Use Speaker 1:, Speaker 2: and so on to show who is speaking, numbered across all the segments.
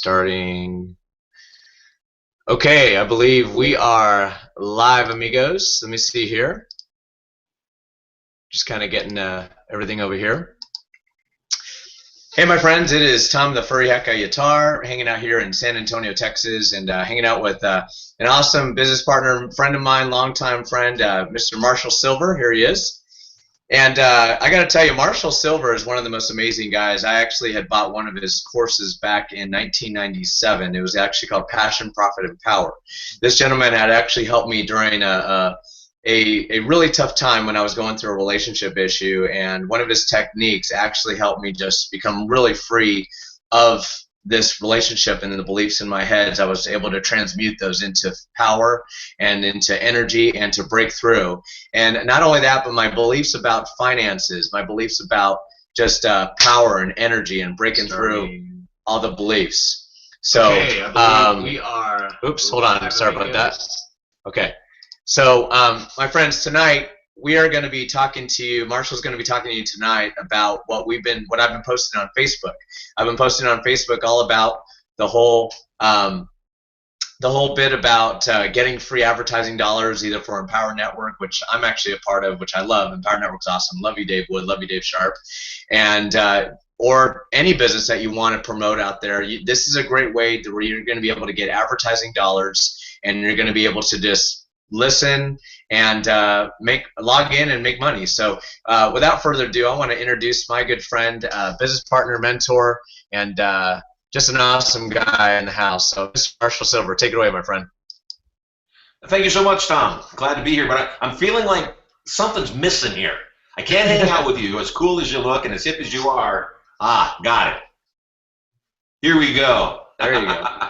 Speaker 1: Starting. Okay, I believe we are live, amigos. Let me see here. Just kind of getting everything over here. Hey, my friends, it is Tom the Furry Haka Yatar, hanging out here in San Antonio, Texas, and hanging out with an awesome business partner, friend of mine, longtime friend, Mr. Marshall Silver. Here he is. And I got to tell you, Marshall Silver is one of the most amazing guys. I actually had bought one of his courses back in 1997. It was actually called Passion, Profit, and Power. This gentleman had actually helped me during a really tough time when I was going through a relationship issue, and one of his techniques actually helped me just become really free of this relationship and the beliefs in my head. I was able to transmute those into power and into energy and to break through. And not only that, but my beliefs about finances, my beliefs about just power and energy and breaking through all the beliefs. So,
Speaker 2: okay, I believe we are.
Speaker 1: Oops, hold on. Sorry about that. Okay. So, my friends, tonight we are going to be talking to you. Marshall's going to be talking to you tonight about what I've been posting on Facebook. I've been posting on Facebook all about the whole bit about getting free advertising dollars, either for Empower Network, which I'm actually a part of, which I love. Empower Network's awesome. Love you, Dave Wood. Love you, Dave Sharp. And or any business that you want to promote out there. This is a great way where you're going to be able to get advertising dollars, and you're going to be able to just listen and log in and make money. So without further ado, I want to introduce my good friend, business partner, mentor, and just an awesome guy in the house. So Mr. Marshall Silver, take it away, my friend.
Speaker 2: Thank you so much, Tom. Glad to be here, but I'm feeling like something's missing here. I can't hang out with you, as cool as you look and as hip as you are. Ah, got it. Here we go.
Speaker 1: There you go.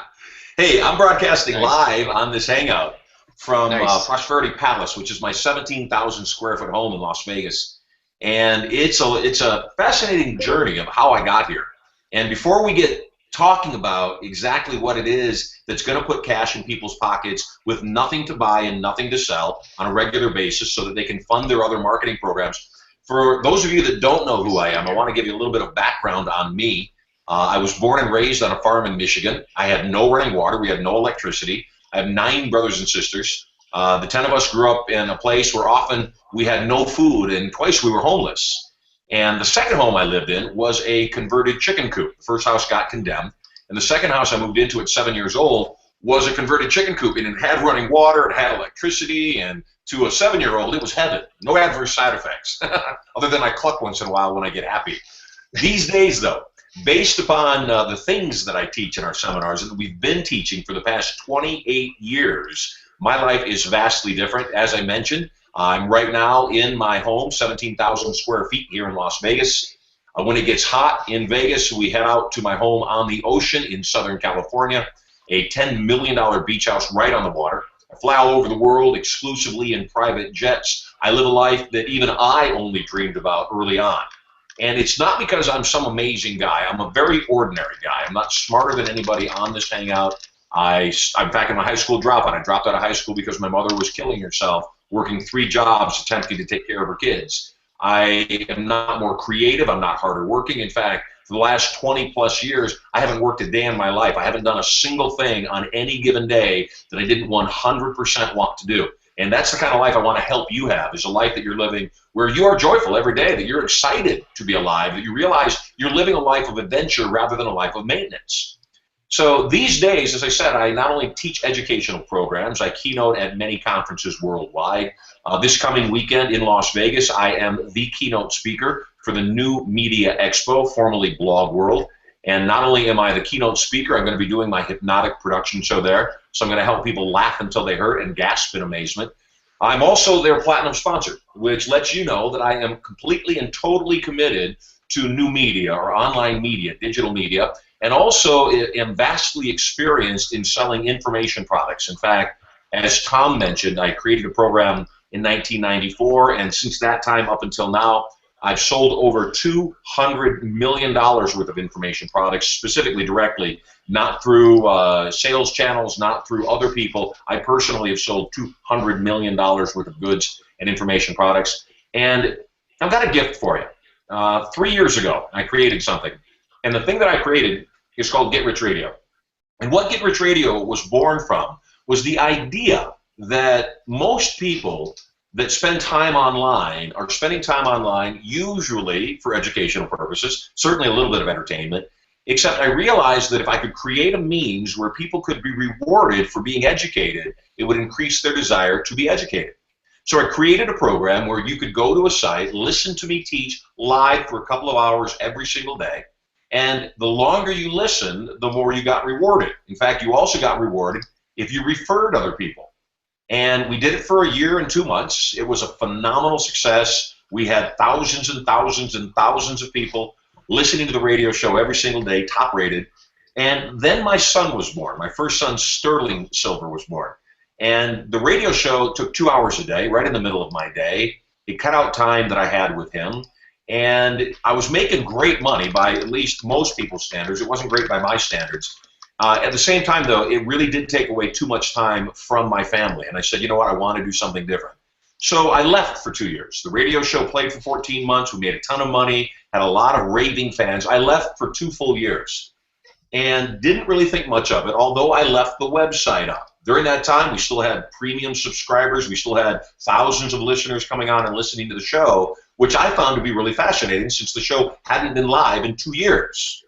Speaker 2: Hey, I'm broadcasting live on this Hangout from
Speaker 1: Nice.
Speaker 2: Prosperity Palace, which is my 17,000 square foot home in Las Vegas. And it's a fascinating journey of how I got here. And before we get talking about exactly what it is that's going to put cash in people's pockets with nothing to buy and nothing to sell on a regular basis so that they can fund their other marketing programs, for those of you that don't know who I am, I want to give you a little bit of background on me. I was born and raised on a farm in Michigan. I had no running water. We had no electricity. I have 9 brothers and sisters. The 10 of us grew up in a place where often we had no food, and twice we were homeless. And the second home I lived in was a converted chicken coop. The first house got condemned, and the second house I moved into at 7 years old was a converted chicken coop, and it had running water, it had electricity, and to a 7-year-old, it was heaven. No adverse side effects, other than I cluck once in a while when I get happy. These days, though, based upon the things that I teach in our seminars and that we've been teaching for the past 28 years, my life is vastly different. As I mentioned, I'm right now in my home, 17,000 square feet here in Las Vegas. When it gets hot in Vegas, we head out to my home on the ocean in Southern California, a $10 million beach house right on the water. I fly all over the world exclusively in private jets. I live a life that even I only dreamed about early on. And it's not because I'm some amazing guy. I'm a very ordinary guy. I'm not smarter than anybody on this Hangout. I'm back in my high school dropout. I dropped out of high school because my mother was killing herself, working 3 jobs, attempting to take care of her kids. I am not more creative. I'm not harder working. In fact, for the last 20-plus years, I haven't worked a day in my life. I haven't done a single thing on any given day that I didn't 100% want to do. And that's the kind of life I want to help you have, is a life that you're living where you are joyful every day, that you're excited to be alive, that you realize you're living a life of adventure rather than a life of maintenance. So these days, as I said, I not only teach educational programs, I keynote at many conferences worldwide. This coming weekend in Las Vegas, I am the keynote speaker for the New Media Expo, formerly Blog World. And not only am I the keynote speaker, I'm going to be doing my hypnotic production show there. So I'm going to help people laugh until they hurt and gasp in amazement. I'm also their platinum sponsor, which lets you know that I am completely and totally committed to new media or online media, digital media, and also am vastly experienced in selling information products. In fact, as Tom mentioned, I created a program in 1994, and since that time up until now, I've sold over $200 million worth of information products, specifically directly, not through sales channels, not through other people. I personally have sold $200 million worth of goods and information products. And I've got a gift for you. 3 years ago, I created something. And the thing that I created is called Get Rich Radio. And what Get Rich Radio was born from was the idea that most people that spend time online are spending time online usually for educational purposes, certainly a little bit of entertainment, except I realized that if I could create a means where people could be rewarded for being educated, it would increase their desire to be educated. So I created a program where you could go to a site, listen to me teach live for a couple of hours every single day, and the longer you listened, the more you got rewarded. In fact, you also got rewarded if you referred other people. And we did it for a year and 2 months. It was a phenomenal success. We had thousands and thousands and thousands of people listening to the radio show every single day, top rated. And then my son was born. My first son, Sterling Silver, was born. And the radio show took 2 hours a day, right in the middle of my day. It cut out time that I had with him. And I was making great money by at least most people's standards. It wasn't great by my standards. At the same time, though, it really did take away too much time from my family. And I said, you know what, I want to do something different. So I left for 2 years. The radio show played for 14 months. We made a ton of money, had a lot of raving fans. I left for 2 full years and didn't really think much of it, although I left the website up. During that time, we still had premium subscribers. We still had thousands of listeners coming on and listening to the show, which I found to be really fascinating since the show hadn't been live in 2 years.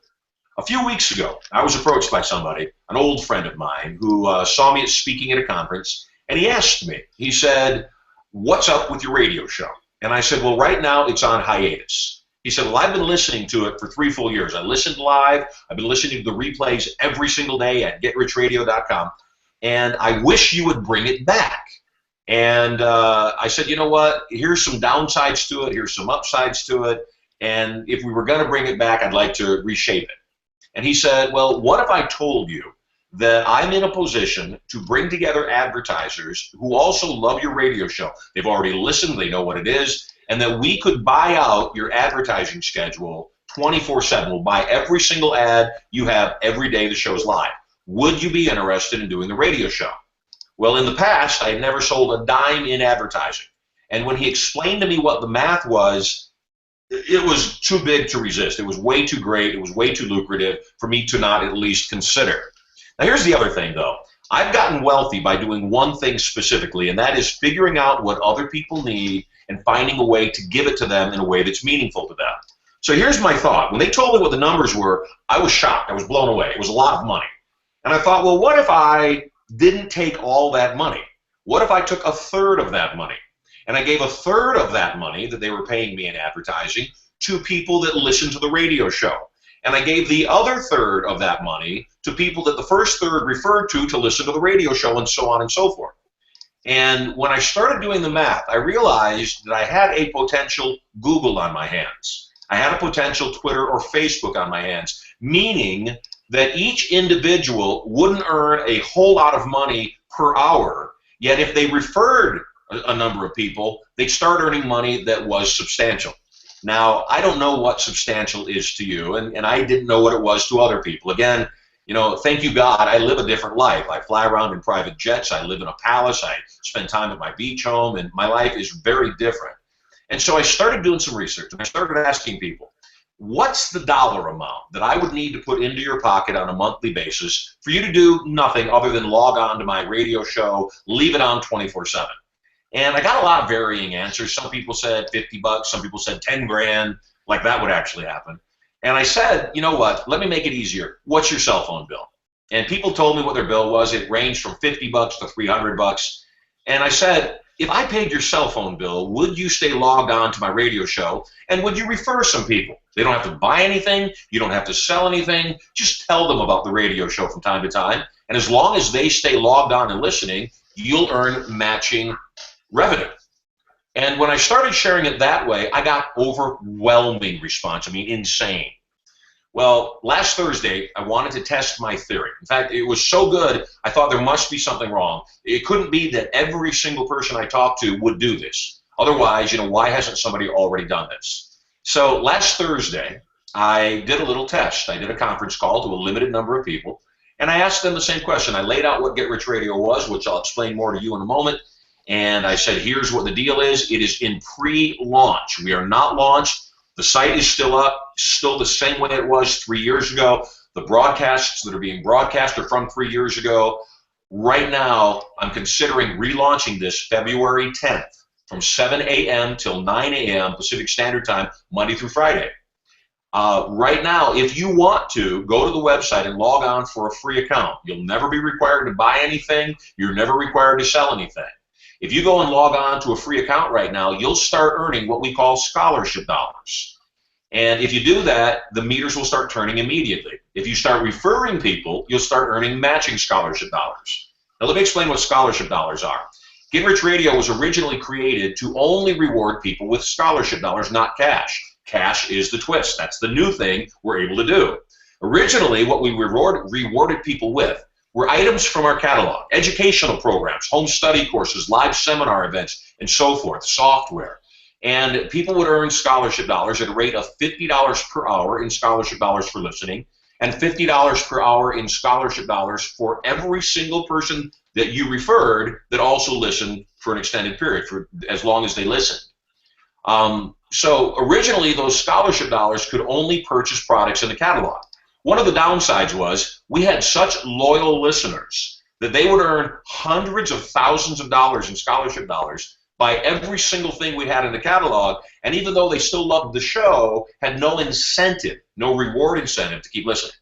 Speaker 2: A few weeks ago, I was approached by somebody, an old friend of mine, who saw me speaking at a conference, and he asked me, he said, what's up with your radio show? And I said, well, right now it's on hiatus. He said, well, I've been listening to it for 3 full years. I listened live. I've been listening to the replays every single day at GetRichRadio.com, and I wish you would bring it back. And I said, you know what, here's some downsides to it, here's some upsides to it, and if we were going to bring it back, I'd like to reshape it. And he said, well, what if I told you that I'm in a position to bring together advertisers who also love your radio show? They've already listened, they know what it is, and that we could buy out your advertising schedule 24/7. We'll buy every single ad you have every day the show's live. Would you be interested in doing the radio show? Well, in the past, I had never sold a dime in advertising. And when he explained to me what the math was, it was too big to resist. It was way too great. It was way too lucrative for me to not at least consider. Now, here's the other thing, though. I've gotten wealthy by doing one thing specifically, and that is figuring out what other people need and finding a way to give it to them in a way that's meaningful to them. So here's my thought. When they told me what the numbers were, I was shocked. I was blown away. It was a lot of money. And I thought, well, what if I didn't take all that money? What if I took a third of that money? And I gave a third of that money that they were paying me in advertising to people that listened to the radio show. And I gave the other third of that money to people that the first third referred to listen to the radio show, and so on and so forth. And when I started doing the math, I realized that I had a potential Google on my hands. I had a potential Twitter or Facebook on my hands, meaning that each individual wouldn't earn a whole lot of money per hour, yet if they referred a number of people, they'd start earning money that was substantial. Now, I don't know what substantial is to you, and I didn't know what it was to other people. Again, you know, thank you, God, I live a different life. I fly around in private jets. I live in a palace. I spend time at my beach home, and my life is very different. And so I started doing some research, and I started asking people, what's the dollar amount that I would need to put into your pocket on a monthly basis for you to do nothing other than log on to my radio show, leave it on 24/7? And I got a lot of varying answers. Some people said 50 bucks, some people said 10 grand, like that would actually happen. And I said, you know what, let me make it easier. What's your cell phone bill? And people told me what their bill was. It ranged from 50 bucks to 300 bucks. And I said, if I paid your cell phone bill, would you stay logged on to my radio show, and would you refer some people? They don't have to buy anything. You don't have to sell anything. Just tell them about the radio show from time to time. And as long as they stay logged on and listening, you'll earn matching revenue. And when I started sharing it that way, I got overwhelming response. I mean, insane. Well, last Thursday, I wanted to test my theory. In fact, it was so good, I thought there must be something wrong. It couldn't be that every single person I talked to would do this. Otherwise, you know, why hasn't somebody already done this? So last Thursday, I did a little test. I did a conference call to a limited number of people, and I asked them the same question. I laid out what Get Rich Radio was, which I'll explain more to you in a moment. And I said, here's what the deal is. It is in pre-launch. We are not launched. The site is still up, still the same way it was 3 years ago. the broadcasts that are being broadcast are from 3 years ago. Right now, I'm considering relaunching this February 10th from 7 a.m. till 9 a.m. Pacific Standard Time, Monday through Friday. Right now, if you want to, go to the website and log on for a free account. You'll never be required to buy anything. You're never required to sell anything. If you go and log on to a free account right now, you'll start earning what we call scholarship dollars. And if you do that, the meters will start turning immediately. If you start referring people, you'll start earning matching scholarship dollars. Now, let me explain what scholarship dollars are. Get Rich Radio was originally created to only reward people with scholarship dollars, not cash. Cash is the twist. That's the new thing we're able to do. Originally, what we rewarded people with were items from our catalog, educational programs, home study courses, live seminar events, and so forth, software. And people would earn scholarship dollars at a rate of $50 per hour in scholarship dollars for listening, and $50 per hour in scholarship dollars for every single person that you referred that also listened for an extended period, for as long as they listened. So originally, those scholarship dollars could only purchase products in the catalog. One of the downsides was we had such loyal listeners that they would earn hundreds of thousands of dollars in scholarship dollars by every single thing we had in the catalog, and even though they still loved the show, had no incentive, no reward incentive to keep listening.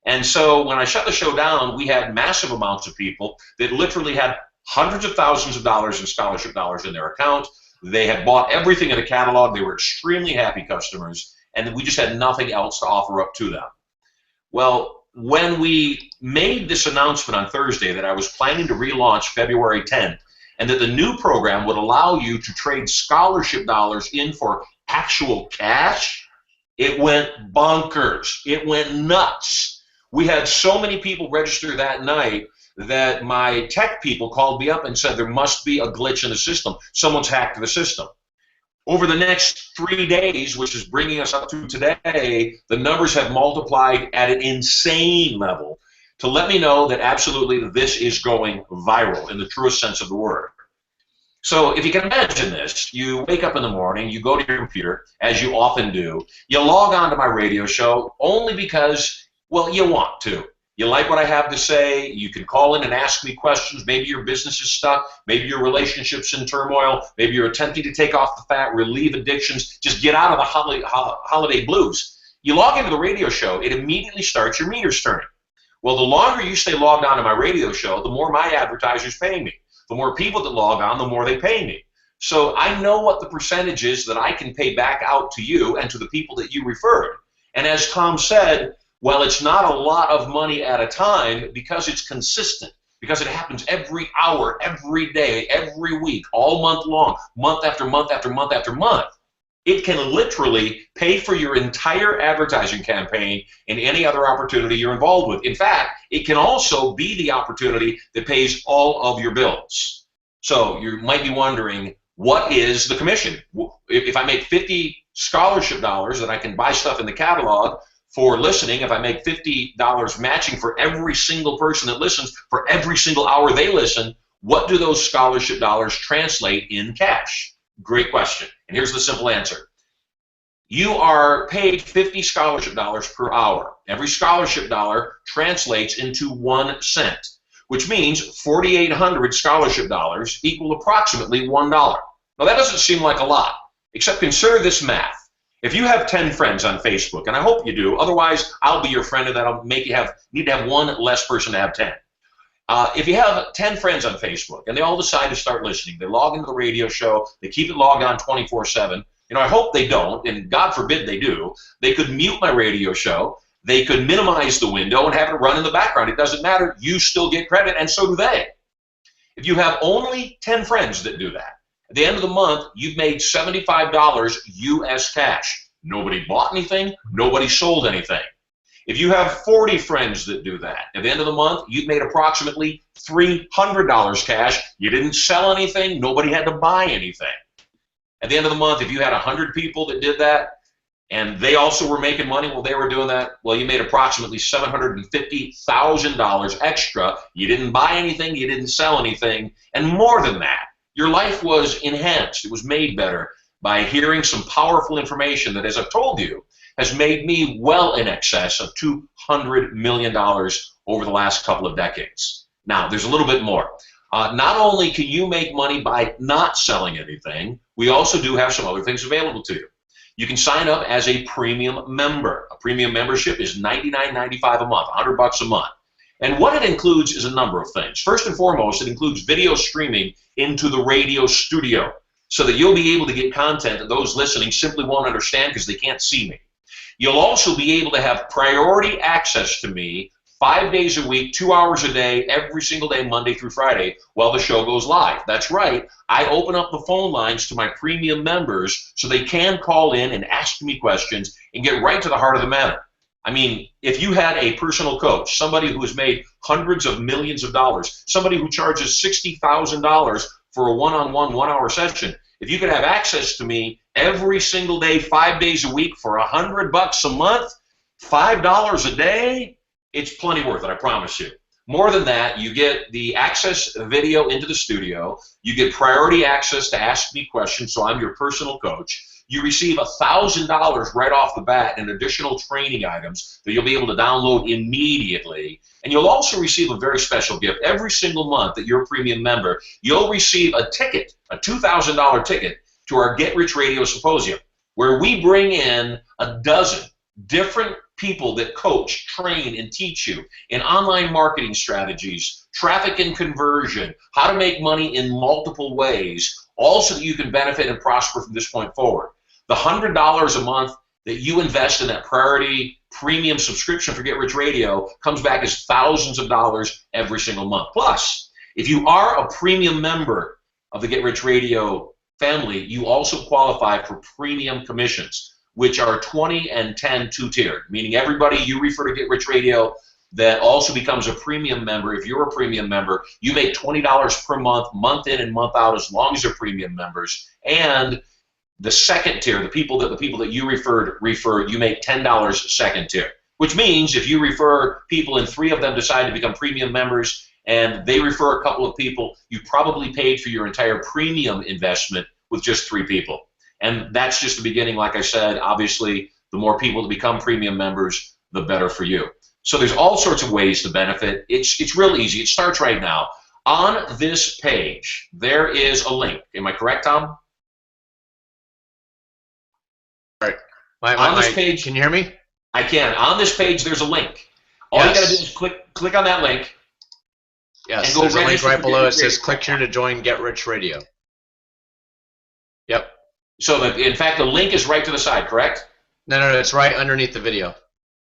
Speaker 2: And so when I shut the show down, we had massive amounts of people that literally had hundreds of thousands of dollars in scholarship dollars in their account. They had bought everything in the catalog. They were extremely happy customers, and we just had nothing else to offer up to them. Well, when we made this announcement on Thursday that I was planning to relaunch February 10th, and that the new program would allow you to trade scholarship dollars in for actual cash, it went bonkers. It went nuts. We had so many people register that night that my tech people called me up and said there must be a glitch in the system. Someone's hacked the system. Over the next 3 days, which is bringing us up to today, the numbers have multiplied at an insane level to let me know that absolutely this is going viral in the truest sense of the word. So if you can imagine this, you wake up in the morning, you go to your computer, as you often do, you log on to my radio show only because, well, you want to. You like what I have to say, you can call in and ask me questions, maybe your business is stuck, maybe your relationship's in turmoil, maybe you're attempting to take off the fat, relieve addictions, just get out of the holiday blues. You log into the radio show, it immediately starts your meters turning. Well, the longer you stay logged on to my radio show, the more my advertisers pay me. The more people that log on, the more they pay me. So I know what the percentage is that I can pay back out to you and to the people that you referred. And as Tom said, well, it's not a lot of money at a time because it's consistent, because it happens every hour, every day, every week, all month long, month after month after month after month. It can literally pay for your entire advertising campaign and any other opportunity you're involved with. In fact, it can also be the opportunity that pays all of your bills. So you might be wondering, what is the commission? If I make 50 scholarship dollars, then I can buy stuff in the catalog for listening. If I make $50 matching for every single person that listens, for every single hour they listen, what do those scholarship dollars translate in cash? Great question. And here's the simple answer. You are paid 50 scholarship dollars per hour. Every scholarship dollar translates into 1 cent, which means 4,800 scholarship dollars equal approximately $1. Now that doesn't seem like a lot, except consider this math. If you have 10 friends on Facebook, and I hope you do, otherwise I'll be your friend and that'll make you need to have one less person to have 10. If you have 10 friends on Facebook and they all decide to start listening, they log into the radio show, they keep it logged on 24/7, I hope they don't, and God forbid they do, they could mute my radio show, they could minimize the window and have it run in the background. It doesn't matter, you still get credit, and so do they. If you have only 10 friends that do that, at the end of the month, you've made $75 US cash. Nobody bought anything, nobody sold anything. If you have 40 friends that do that, at the end of the month, you've made approximately $300 cash. You didn't sell anything, nobody had to buy anything. At the end of the month, if you had 100 people that did that, and they also were making money while they were doing that, well, you made approximately $750,000 extra. You didn't buy anything, you didn't sell anything, and more than that, your life was enhanced. It was made better by hearing some powerful information that, as I've told you, has made me well in excess of $200 million over the last couple of decades. Now, there's a little bit more. Not only can you make money by not selling anything, we also do have some other things available to you. You can sign up as a premium member. A premium membership is $99.95 a month, $100 a month. And what it includes is a number of things. First and foremost, it includes video streaming into the radio studio so that you'll be able to get content that those listening simply won't understand because they can't see me. You'll also be able to have priority access to me 5 days a week, 2 hours a day, every single day, Monday through Friday, while the show goes live. That's right. I open up the phone lines to my premium members so they can call in and ask me questions and get right to the heart of the matter. I mean, if you had a personal coach, somebody who has made hundreds of millions of dollars, somebody who charges $60,000 for a one-on-one, 1 hour session, if you could have access to me every single day, 5 days a week for $100 a month, $5 a day, it's plenty worth it, I promise you. More than that, you get the access video into the studio. You get priority access to ask me questions, so I'm your personal coach. You receive $1,000 right off the bat in additional training items that you'll be able to download immediately. And you'll also receive a very special gift. Every single month that you're a premium member, you'll receive a ticket, a $2,000 ticket to our Get Rich Radio Symposium, where we bring in a dozen different people that coach, train, and teach you in online marketing strategies, traffic and conversion, how to make money in multiple ways, all so that you can benefit and prosper from this point forward. The $100 a month that you invest in that priority premium subscription for Get Rich Radio comes back as thousands of dollars every single month. Plus, if you are a premium member of the Get Rich Radio family, you also qualify for premium commissions, which are 20 and 10 two-tiered, meaning everybody you refer to Get Rich Radio that also becomes a premium member. If you're a premium member, you make $20 per month, month in and month out, as long as they're premium members. And the second tier, the people that you refer, you make $10 second tier, which means if you refer people and 3 of them decide to become premium members and they refer a couple of people, you probably paid for your entire premium investment with just 3 people. And that's just the beginning. Like I said, obviously, the more people that become premium members, the better for you. So there's all sorts of ways to benefit. It's real easy. It starts right now. On this page, there is a link. Am I correct, Tom?
Speaker 1: All right.
Speaker 2: On this page,
Speaker 1: can you hear me?
Speaker 2: I can. On this page, there's a link. All you got to do is click on that link.
Speaker 1: Yes, there's a link right below. It says, click here to join Get Rich Radio. Yep.
Speaker 2: So, in fact, the link is right to the side, correct?
Speaker 1: No, it's right underneath the video.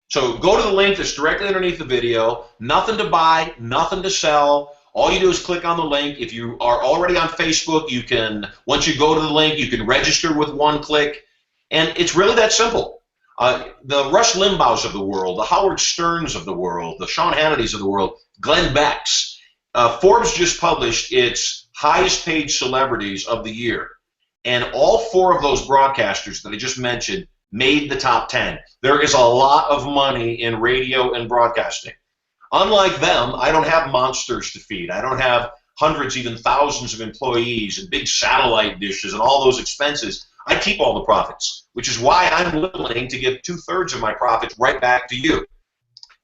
Speaker 2: So go to the link that's directly underneath the video. Nothing to buy, nothing to sell. All you do is click on the link. If you are already on Facebook, you can, once you go to the link, you can register with 1 click. And it's really that simple. The Rush Limbaughs of the world, the Howard Sterns of the world, the Sean Hannitys of the world, Glenn Beck's. Forbes just published its highest paid celebrities of the year. And all 4 of those broadcasters that I just mentioned made the top 10. There is a lot of money in radio and broadcasting. Unlike them, I don't have monsters to feed. I don't have hundreds, even thousands of employees and big satellite dishes and all those expenses. I keep all the profits, which is why I'm willing to give 2/3 of my profits right back to you.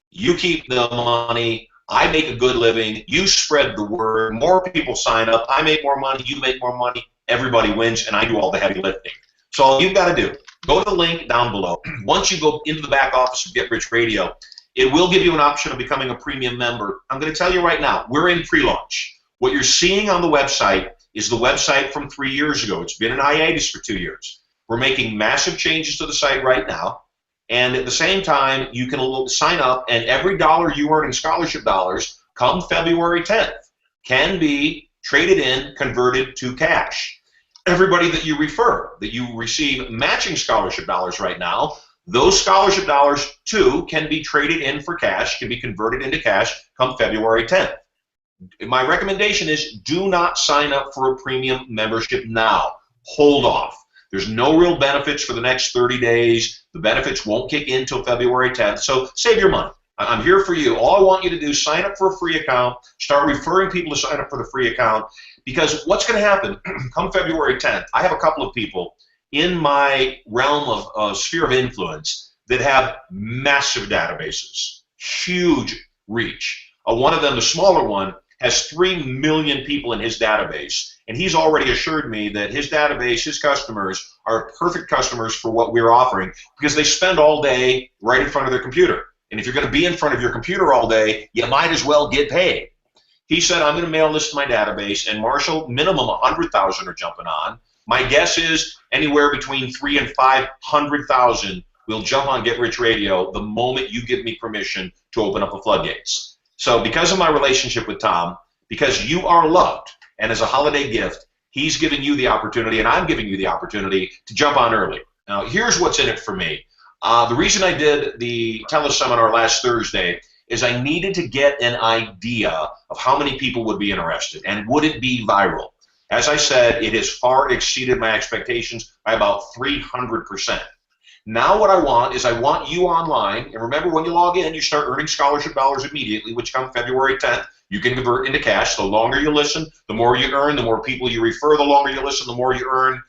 Speaker 2: You keep the money. I make a good living. You spread the word. More people sign up. I make more money. You make more money. Everybody wins, and I do all the heavy lifting. So all you've got to do, go to the link down below. Once you go into the back office of Get Rich Radio, it will give you an option of becoming a premium member. I'm going to tell you right now, we're in pre-launch. What you're seeing on the website is the website from 3 years ago. It's been in hiatus for 2 years. We're making massive changes to the site right now. And at the same time, you can sign up, and every dollar you earn in scholarship dollars come February 10th can be traded in, converted to cash. Everybody that you refer, that you receive matching scholarship dollars right now, those scholarship dollars, too, can be traded in for cash, can be converted into cash come February 10th. My recommendation is do not sign up for a premium membership now. Hold off. There's no real benefits for the next 30 days. The benefits won't kick in until February 10th, so save your money. I'm here for you. All I want you to do is sign up for a free account, start referring people to sign up for the free account, because what's going to happen come February 10th, I have a couple of people in my realm of sphere of influence that have massive databases, huge reach. One of them, the smaller one, has 3 million people in his database, and he's already assured me that his database, his customers, are perfect customers for what we're offering because they spend all day right in front of their computer. And if you're going to be in front of your computer all day, you might as well get paid. He said, I'm going to mail this to my database, and Marshall, minimum 100,000 are jumping on. My guess is anywhere between 300,000 and 500,000 will jump on Get Rich Radio the moment you give me permission to open up the floodgates. So because of my relationship with Tom, because you are loved, and as a holiday gift, he's giving you the opportunity, and I'm giving you the opportunity to jump on early. Now, here's what's in it for me. The reason I did the teleseminar last Thursday is I needed to get an idea of how many people would be interested, and would it be viral? As I said, it has far exceeded my expectations by about 300%. Now what I want is I want you online, and remember when you log in, you start earning scholarship dollars immediately, which come February 10th. You can convert into cash. The longer you listen, the more you earn, the more people you refer, the longer you listen, the more you earn.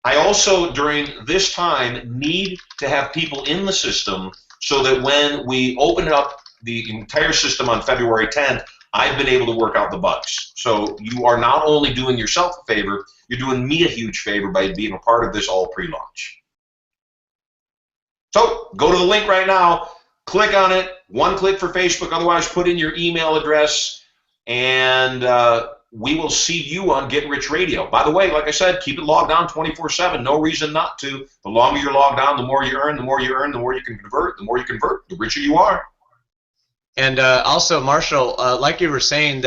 Speaker 2: I also, during this time, need to have people in the system so that when we open up the entire system on February 10th, I've been able to work out the bugs. So you are not only doing yourself a favor, you're doing me a huge favor by being a part of this all pre-launch. So go to the link right now, click on it, one click for Facebook, otherwise put in your email address, and we will see you on Get Rich Radio. By the way, like I said, keep it logged on 24/7, no reason not to. The longer you're logged on, the more you earn, the more you earn, the more you can convert, the more you convert, the richer you are.
Speaker 1: And also, Marshall, like you were saying,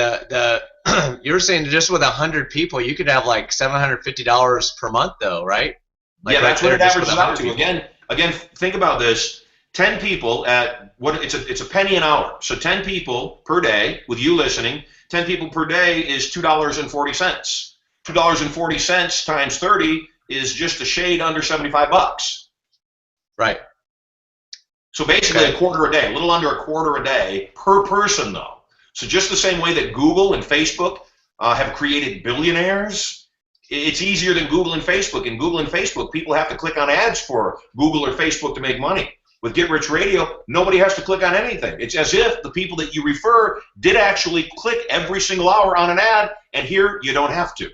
Speaker 1: you were saying just with 100 people, you could have like $750 per month, though, right? Like
Speaker 2: yeah, that's
Speaker 1: right
Speaker 2: what it averages out to.
Speaker 1: People.
Speaker 2: Again, think about this. 10 people at what it's a penny an hour. So 10 people per day with you listening. 10 people per day is $2.40. $2.40 times 30 is just a shade under 75 bucks.
Speaker 1: Right.
Speaker 2: So basically a quarter a day, a little under a quarter a day per person, though. So just the same way that Google and Facebook have created billionaires, it's easier than Google and Facebook. In Google and Facebook, people have to click on ads for Google or Facebook to make money. With Get Rich Radio, nobody has to click on anything. It's as if the people that you refer did actually click every single hour on an ad, and here you don't have to.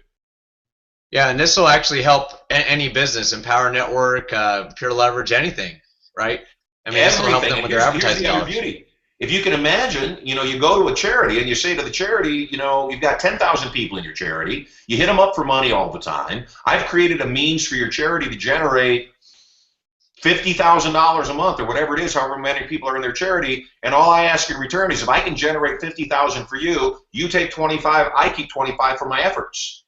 Speaker 1: Yeah, and this will actually help any business, Empower Network, Pure Leverage, anything, right? I mean, this will help them with their advertising dollars.
Speaker 2: Beauty. If you can imagine, you go to a charity and you say to the charity, you've got 10,000 people in your charity. You hit them up for money all the time. I've created a means for your charity to generate $50,000 a month or whatever it is, however many people are in their charity, and all I ask in return is if I can generate $50,000 for you, you take 25, I keep 25 for my efforts.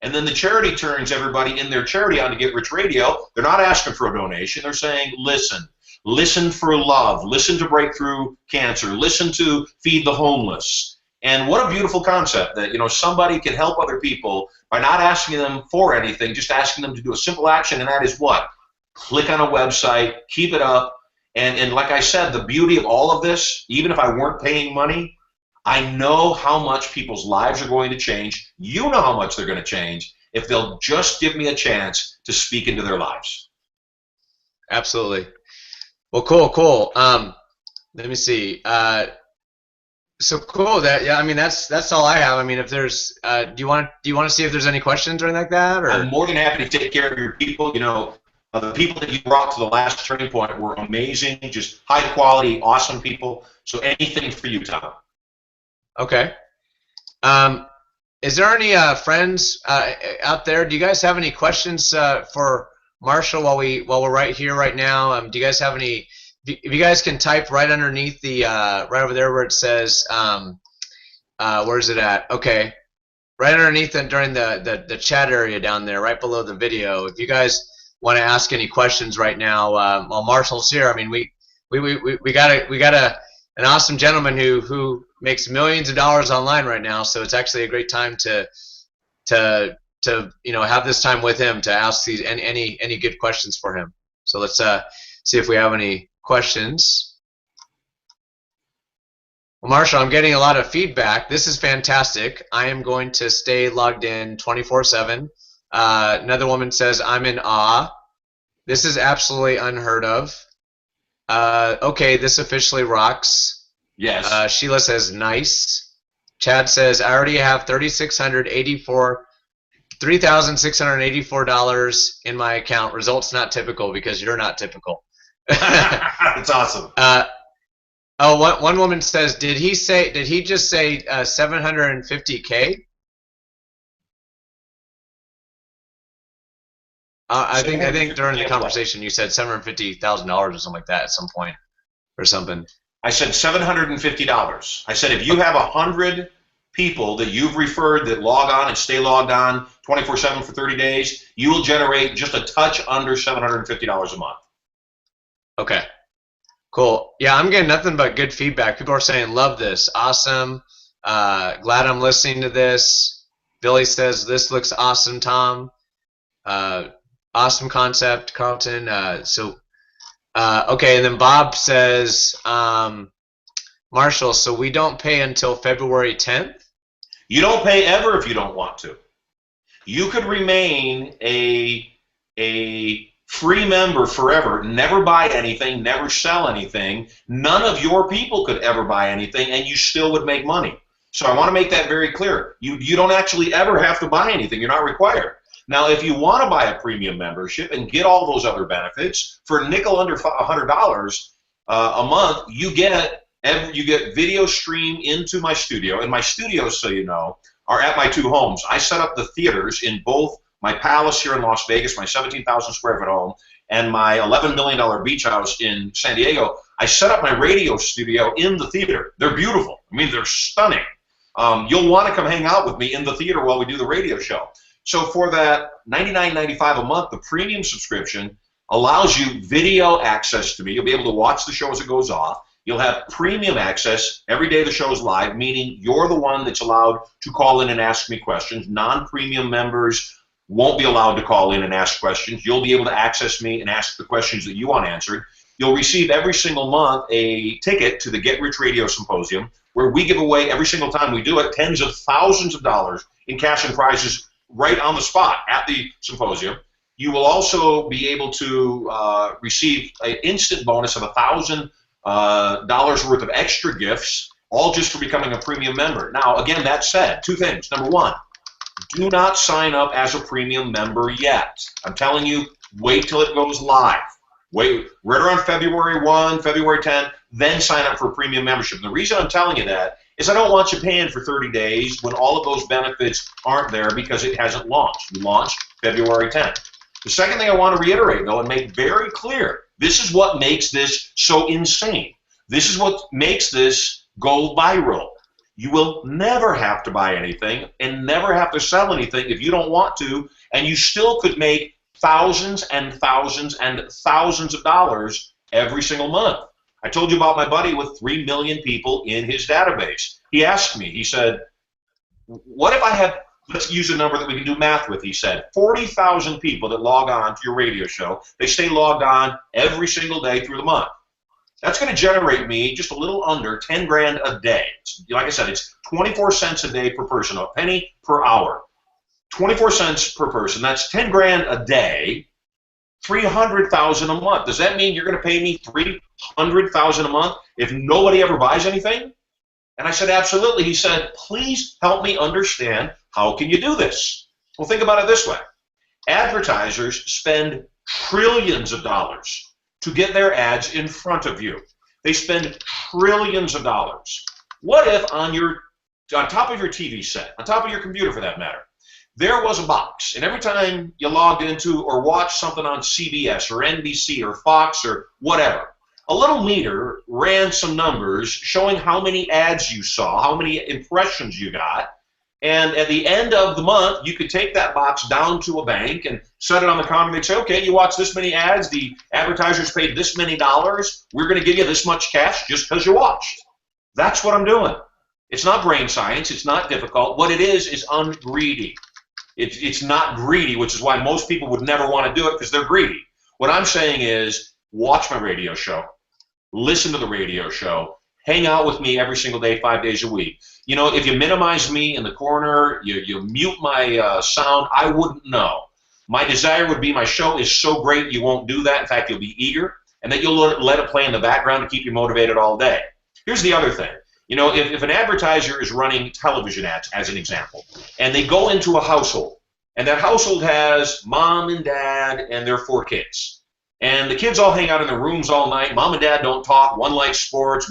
Speaker 2: And then the charity turns everybody in their charity on to Get Rich Radio. They're not asking for a donation. They're saying, listen for love, listen to Breakthrough Cancer, listen to Feed the Homeless. And what a beautiful concept that somebody can help other people by not asking them for anything, just asking them to do a simple action, and that is what? Click on a website, keep it up, and like I said, the beauty of all of this, even if I weren't paying money, I know how much people's lives are going to change. You know how much they're going to change if they'll just give me a chance to speak into their lives.
Speaker 1: Absolutely. Well, cool. Let me see. So cool. I mean, that's all I have. I mean, if there's, do you want to see if there's any questions or anything like that? Or?
Speaker 2: I'm more than happy to take care of your people. The people that you brought to the last turning point were amazing, just high quality, awesome people. So anything for you, Tom.
Speaker 1: Okay. Is there any friends out there? Do you guys have any questions for Marshall while we're right here right now? Do you guys have any? If you guys can type right underneath the right over there where it says where is it at? Okay, right underneath it during the chat area down there, right below the video. If you guys want to ask any questions right now, while Marshall's here, I mean we got an awesome gentleman who makes millions of dollars online right now, so it's actually a great time to have this time with him to ask these any good questions for him. So let's see if we have any questions. Well, Marshall, I'm getting a lot of feedback. This is fantastic. I am going to stay logged in 24/7. Another woman says, I'm in awe. This is absolutely unheard of. Okay, this officially rocks.
Speaker 2: Yes.
Speaker 1: Sheila says nice. Chad says I already have $3,684 in my account. Results not typical because you're not typical.
Speaker 2: That's awesome.
Speaker 1: One woman says, did he just say 750K? I think during the conversation you said $750,000 or something like that at some point or something.
Speaker 2: I said $750. I said if you have 100 people that you've referred that log on and stay logged on 24/7 for 30 days, you will generate just a touch under $750 a month.
Speaker 1: Okay. Cool. Yeah, I'm getting nothing but good feedback. People are saying, love this. Awesome. Glad I'm listening to this. Billy says, this looks awesome, Tom. Awesome concept, Carlton. Okay, and then Bob says, Marshall, so we don't pay until February 10th?
Speaker 2: You don't pay ever if you don't want to. You could remain a free member forever, never buy anything, never sell anything. None of your people could ever buy anything, and you still would make money. So I want to make that very clear. You don't actually ever have to buy anything. You're not required. Now, if you want to buy a premium membership and get all those other benefits for a nickel under $100 a month, you get video stream into my studio. And my studios, so you know, are at my 2 homes. I set up the theaters in both my palace here in Las Vegas, my 17,000 square foot home, and my $11 million beach house in San Diego. I set up my radio studio in the theater. They're beautiful. I mean, they're stunning. You'll want to come hang out with me in the theater while we do the radio show. So for that $99.95 a month, the premium subscription allows you video access to me. You'll be able to watch the show as it goes off. You'll have premium access every day the show is live, meaning you're the one that's allowed to call in and ask me questions. Non-premium members won't be allowed to call in and ask questions. You'll be able to access me and ask the questions that you want answered. You'll receive every single month a ticket to the Get Rich Radio Symposium, where we give away every single time we do it tens of thousands of dollars in cash and prizes right on the spot at the symposium. You will also be able to receive an instant bonus of $1,000 worth of extra gifts, all just for becoming a premium member. Now, again, that said, 2 things. Number 1, do not sign up as a premium member yet. I'm telling you, wait till it goes live. Wait right around February 1, February 10, then sign up for a premium membership. And the reason I'm telling you that is I don't want you paying for 30 days when all of those benefits aren't there because it hasn't launched. We launched February 10th. The second thing I want to reiterate, though, and make very clear, this is what makes this so insane. This is what makes this go viral. You will never have to buy anything and never have to sell anything if you don't want to, and you still could make thousands and thousands and thousands of dollars every single month. I told you about my buddy with 3 million people in his database. He asked me, he said, what if I have, let's use a number that we can do math with, he said, 40,000 people that log on to your radio show. They stay logged on every single day through the month. That's going to generate me just a little under 10 grand a day. Like I said, it's 24 cents a day per person, a penny per hour. 24 cents per person, that's 10 grand a day, 300,000 a month. Does that mean you're going to pay me 300,000 a month if nobody ever buys anything? And I said, absolutely. He said, please help me understand, how can you do this? Well, think about it this way. Advertisers spend trillions of dollars to get their ads in front of you. They spend trillions of dollars. What if on top of your TV set, on top of your computer for that matter, there was a box, and every time you logged into or watched something on CBS or NBC or Fox or whatever, a little meter ran some numbers showing how many ads you saw, how many impressions you got, and at the end of the month, you could take that box down to a bank and set it on the counter, and they'd say, okay, you watched this many ads, the advertisers paid this many dollars, we're going to give you this much cash just because you watched. That's what I'm doing. It's not brain science, it's not difficult. What it is ungreedy. It's not greedy, which is why most people would never want to do it because they're greedy. What I'm saying is watch my radio show, listen to the radio show, hang out with me every single day, 5 days a week. You know, if you minimize me in the corner, you mute my sound, I wouldn't know. My desire would be my show is so great you won't do that. In fact, you'll be eager. and that you'll let it play in the background to keep you motivated all day. Here's the other thing. You know, if an advertiser is running television ads, as an example, and they go into a household, and that household has mom and dad and their 4 kids, and the kids all hang out in their rooms all night, mom and dad don't talk, one likes sports,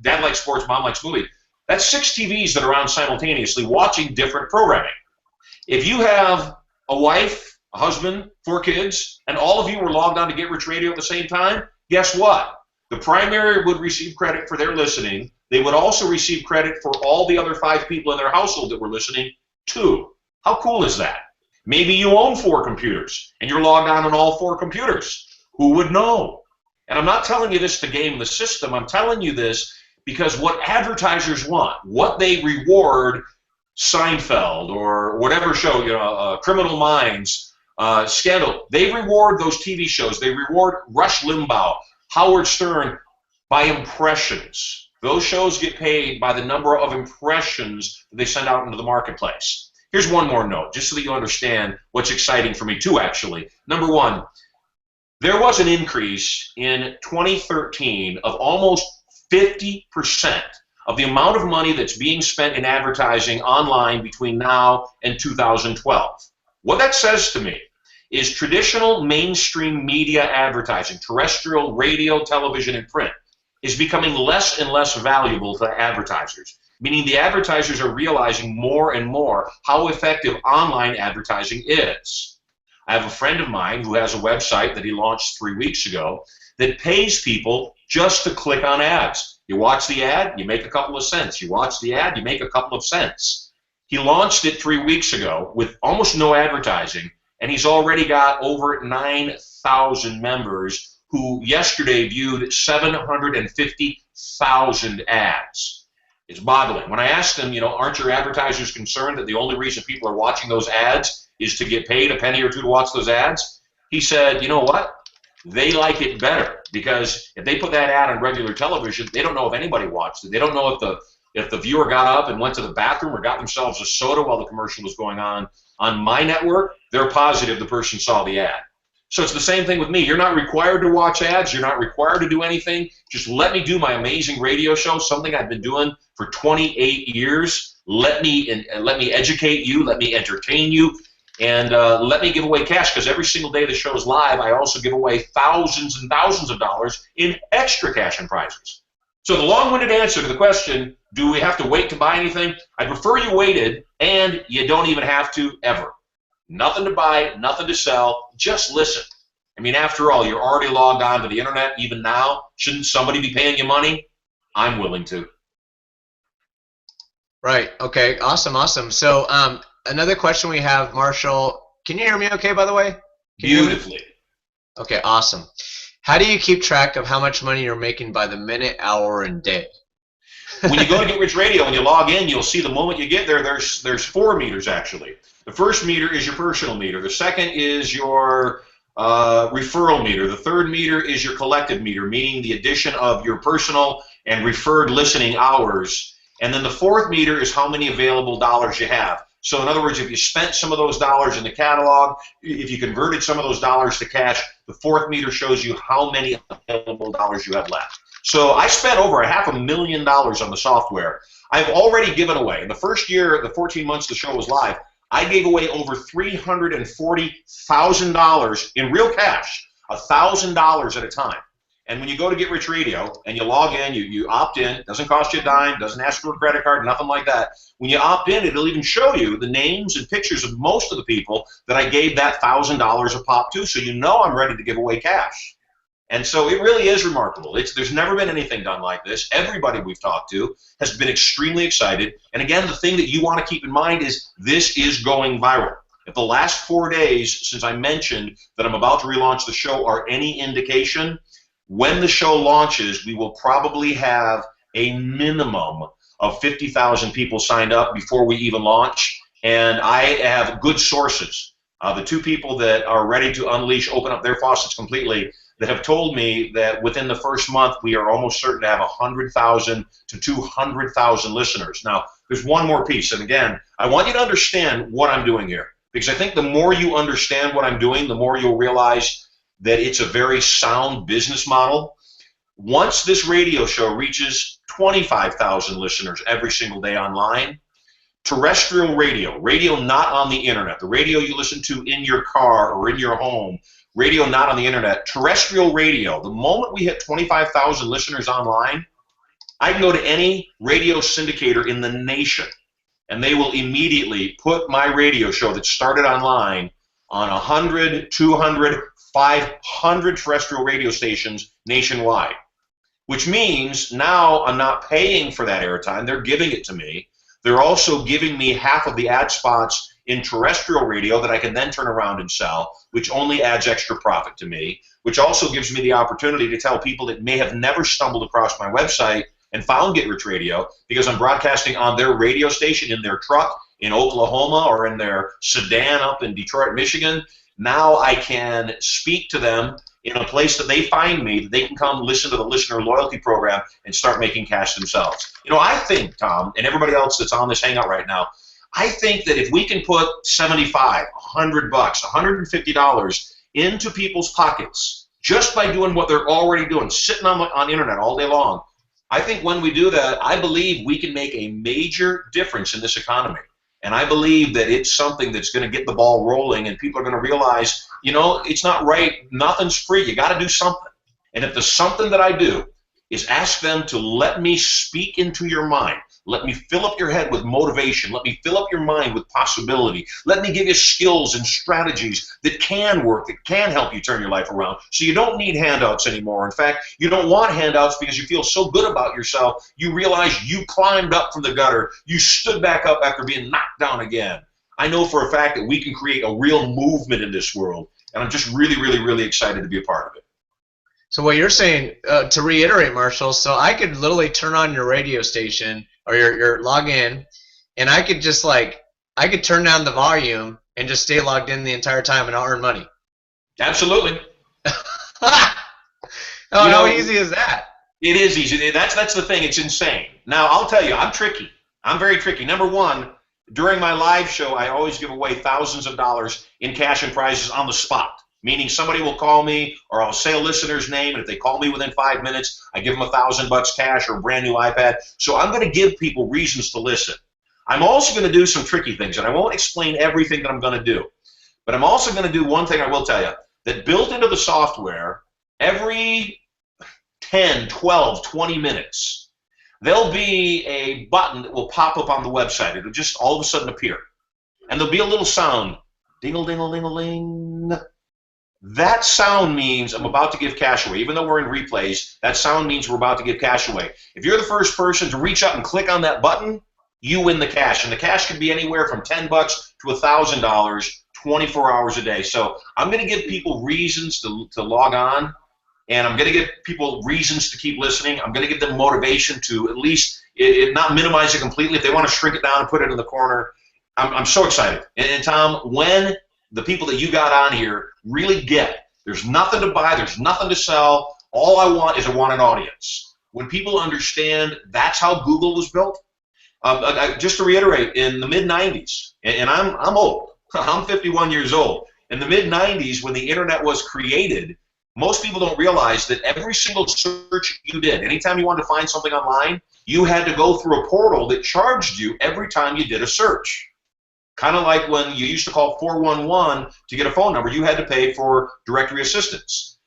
Speaker 2: dad likes sports, mom likes movies. That's 6 TVs that are on simultaneously watching different programming. If you have a wife, a husband, 4 kids, and all of you were logged on to Get Rich Radio at the same time, guess what? The primary would receive credit for their listening. They would also receive credit for all the other 5 people in their household that were listening too. How cool is that? Maybe you own 4 computers and you're logged on all 4 computers. Who would know? And I'm not telling you this to game the system. I'm telling you this because what advertisers want, what they reward Seinfeld or whatever show, you know, Criminal Minds, Scandal, they reward those TV shows. They reward Rush Limbaugh, Howard Stern by impressions. Those shows get paid by the number of impressions that they send out into the marketplace. Here's one more note, just so that you understand what's exciting for me too, actually. Number one, there was an increase in 2013 of almost 50% of the amount of money that's being spent in advertising online between now and 2012. What that says to me is traditional mainstream media advertising, terrestrial, radio, television, and print, is becoming less and less valuable to advertisers, meaning the advertisers are realizing more and more how effective online advertising is. I have a friend of mine who has a website that he launched 3 weeks ago that pays people just to click on ads. You watch the ad, you make a couple of cents. You watch the ad, you make a couple of cents. He launched it 3 weeks ago with almost no advertising, and he's already got over 9,000 members who yesterday viewed 750,000 ads. It's boggling. When I asked him, you know, aren't your advertisers concerned that the only reason people are watching those ads is to get paid a penny or two to watch those ads? He said, you know what? They like it better because if they put that ad on regular television, they don't know if anybody watched it. They don't know if the viewer got up and went to the bathroom or got themselves a soda while the commercial was going on. On my network, they're positive the person saw the ad. So it's the same thing with me. You're not required to watch ads. You're not required to do anything. Just let me do my amazing radio show, something I've been doing for 28 years. Let me educate you. Let me entertain you. And let me give away cash, because every single day the show is live, I also give away thousands and thousands of dollars in extra cash and prizes. So the long-winded answer to the question, do we have to wait to buy anything? I prefer you waited, and you don't even have to ever. Nothing to buy, nothing to sell, just listen. I mean, after all, you're already logged on to the internet even now. Shouldn't somebody be paying you money? I'm willing to.
Speaker 1: Right. Okay. Awesome. Awesome. So another question we have, Marshall. Can you hear me okay, by the way?
Speaker 2: Beautifully.
Speaker 1: Okay. Awesome. How do you keep track of how much money you're making by the minute, hour, and day?
Speaker 2: When you go to Get Rich Radio and you log in, you'll see the moment you get there, there's 4 meters, actually. The first meter is your personal meter. The second is your referral meter. The third meter is your collective meter, meaning the addition of your personal and referred listening hours. And then the fourth meter is how many available dollars you have. So in other words, if you spent some of those dollars in the catalog, if you converted some of those dollars to cash, the fourth meter shows you how many available dollars you have left. So I spent over $500,000 on the software. I've already given away, in the first year, the 14 months the show was live, I gave away over $340,000 in real cash, $1,000 at a time. And when you go to Get Rich Radio and you log in, you opt in, doesn't cost you a dime, doesn't ask for a credit card, nothing like that. When you opt in, it'll even show you the names and pictures of most of the people that I gave that $1,000 a pop to, so you know I'm ready to give away cash. And so it really is remarkable. There's never been anything done like this. Everybody we've talked to has been extremely excited. And again, the thing that you want to keep in mind is this is going viral. If the last 4 days since I mentioned that I'm about to relaunch the show are any indication, when the show launches, we will probably have a minimum of 50,000 people signed up before we even launch. And I have good sources. The 2 people that are ready to unleash, open up their faucets completely, that have told me that within the first month we are almost certain to have 100,000 to 200,000 listeners. Now, there's one more piece, and again, I want you to understand what I'm doing here, because I think the more you understand what I'm doing, the more you'll realize that it's a very sound business model. Once this radio show reaches 25,000 listeners every single day online, terrestrial radio, radio not on the internet, the radio you listen to in your car or in your home, radio not on the internet, terrestrial radio, the moment we hit 25,000 listeners online, I can go to any radio syndicator in the nation, and they will immediately put my radio show that started online on 100, 200, 500 terrestrial radio stations nationwide, which means now I'm not paying for that airtime. They're giving it to me. They're also giving me half of the ad spots in terrestrial radio that I can then turn around and sell, which only adds extra profit to me, which also gives me the opportunity to tell people that may have never stumbled across my website and found Get Rich Radio because I'm broadcasting on their radio station in their truck in Oklahoma or in their sedan up in Detroit, Michigan. Now I can speak to them in a place that they find me, that they can come listen to the listener loyalty program and start making cash themselves. You know, I think, Tom, and everybody else that's on this hangout right now, I think that if we can put $75, $100, $150 into people's pockets just by doing what they're already doing, sitting on the internet all day long, I think when we do that, I believe we can make a major difference in this economy. And I believe that it's something that's going to get the ball rolling, and people are going to realize, you know, it's not right. Nothing's free. You got to do something. And if the something that I do is ask them to let me speak into your mind, let me fill up your head with motivation, let me fill up your mind with possibility, let me give you skills and strategies that can work, that can help you turn your life around, so you don't need handouts anymore. In fact, you don't want handouts because you feel so good about yourself, you realize you climbed up from the gutter, you stood back up after being knocked down again. I know for a fact that we can create a real movement in this world, and I'm just really, really, really excited to be a part of it.
Speaker 1: So what you're saying, to reiterate, Marshall, so I could literally turn on your radio station or your log in, and I could just I could turn down the volume and just stay logged in the entire time and I'll earn money.
Speaker 2: Absolutely.
Speaker 1: How easy is that?
Speaker 2: It is easy. That's the thing. It's insane. Now, I'll tell you, I'm tricky. I'm very tricky. Number one, during my live show, I always give away thousands of dollars in cash and prizes on the spot. Meaning somebody will call me, or I'll say a listener's name, and if they call me within 5 minutes, I give them $1,000 cash or a brand new iPad. So I'm going to give people reasons to listen. I'm also going to do some tricky things, and I won't explain everything that I'm going to do. But I'm also going to do one thing I will tell you, that built into the software, every 10, 12, 20 minutes, there'll be a button that will pop up on the website. It'll just all of a sudden appear. And there'll be a little sound, dingle-dingle-dingle-ling. That sound means I'm about to give cash away. Even though we're in replays, that sound means we're about to give cash away. If you're the first person to reach out and click on that button, you win the cash. And the cash could be anywhere from $10 to $1,000, 24 hours a day. So I'm going to give people reasons to log on, and I'm going to give people reasons to keep listening. I'm going to give them motivation to at least not minimize it completely. If they want to shrink it down and put it in the corner, I'm so excited. And Tom, when the people that you got on here really get, there's nothing to buy, there's nothing to sell, all I want is I want an audience. When people understand that's how Google was built, just to reiterate, in the mid-90s, and I'm old, I'm 51 years old, in the mid-90s when the internet was created, most people don't realize that every single search you did, anytime you wanted to find something online, you had to go through a portal that charged you every time you did a search. Kind of like when you used to call 411 to get a phone number, you had to pay for directory assistance.